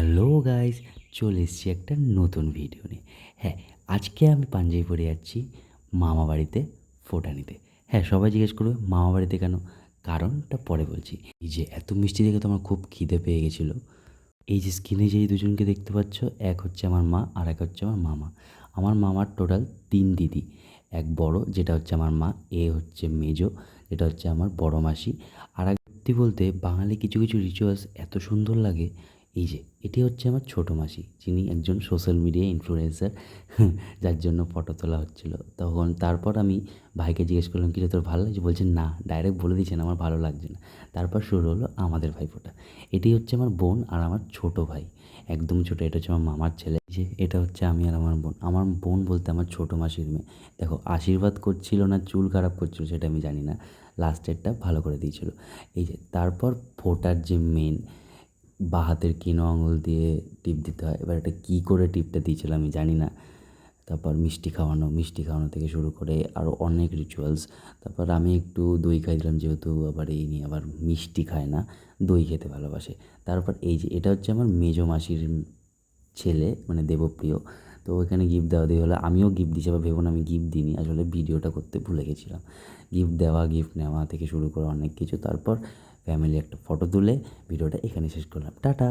Hello guys, চলে এসেছি একটা নতুন ভিডিও নিয়ে। হ্যাঁ, আজকে আমি পাঞ্জাবি পরে যাচ্ছি মামা বাড়িতে ফোঁটা নিতে। হ্যাঁ, সবাই জিজ্ঞেস করবে মামা বাড়িতে কেন? কারণটা পরে বলছি। এই যে এত মিষ্টি দেখে তো আমার খুব খিদে পেয়ে গেছিলো। এই যে স্ক্রিনে যেই দুজনকে দেখতে পাচ্ছ, এক হচ্ছে আমার মা আর এক হচ্ছে আমার মামা। আমার মামার টোটাল ৩ দিদি। এক বড় যেটা হচ্ছে আমার মা, এ হচ্ছে মেজো যেটা হচ্ছে আমার বড় মাসি। আর এক সত্যি বলতে বাঙালি কিছু কিছু রিচুয়ালস এত সুন্দর লাগে। এই যে এটি হচ্ছে আমার ছোটো মাসি, যিনি একজন সোশ্যাল মিডিয়া ইনফ্লুয়েন্সার, যার জন্য ফটো তোলা হচ্ছিল। তখন তারপর আমি ভাইকে জিজ্ঞেস করলাম, কি রে তোর ভালো লাগছে? বলছে না, ডাইরেক্ট বলে দিয়েছেন আমার ভালো লাগছে না। তারপর শুরু হলো আমাদের ভাইফোঁটা। এটি হচ্ছে আমার বোন আর আমার ছোট ভাই, একদম ছোটো। এটা হচ্ছে আমার মামার ছেলে। যে এটা হচ্ছে আমি আর আমার বোন। আমার বোন বলতে আমার ছোটো মাসির মেয়ে। দেখো, আশীর্বাদ করছিল না চুল খারাপ করছিল সেটা আমি জানি না, লাস্টেরটা ভালো করে দিয়েছিল। এই যে তারপর ফোটার যে মেন, বাঁ হাতের কিনো আঙুল দিয়ে টিপ দিতে হয়। এবার এটা কী করে টিপটা দিয়েছিল আমি জানি না। তারপর মিষ্টি খাওয়ানো থেকে শুরু করে আরও অনেক রিচুয়ালস। তারপর আমি একটু দই খাইছিলাম, যেহেতু আবার এই নিয়ে আবার মিষ্টি খায় না, দই খেতে ভালোবাসে। তারপর এই যে এটা হচ্ছে আমার মেজো মাসির ছেলে, মানে দেবপ্রিয়। তো ওইখানে গিফট দেওয়া দিয়ে হলো, আমিও গিফট দিয়েছি। আবার ভেবো না আমি গিফট দিইনি, আসলে ভিডিওটা করতে ভুলে গেছিলাম। গিফট দেওয়া, গিফট নেওয়া থেকে শুরু করে অনেক কিছু। তারপর ফ্যামিলি একটা ফটো তুলে ভিডিওটা এখানে শেষ করলাম। টাটা।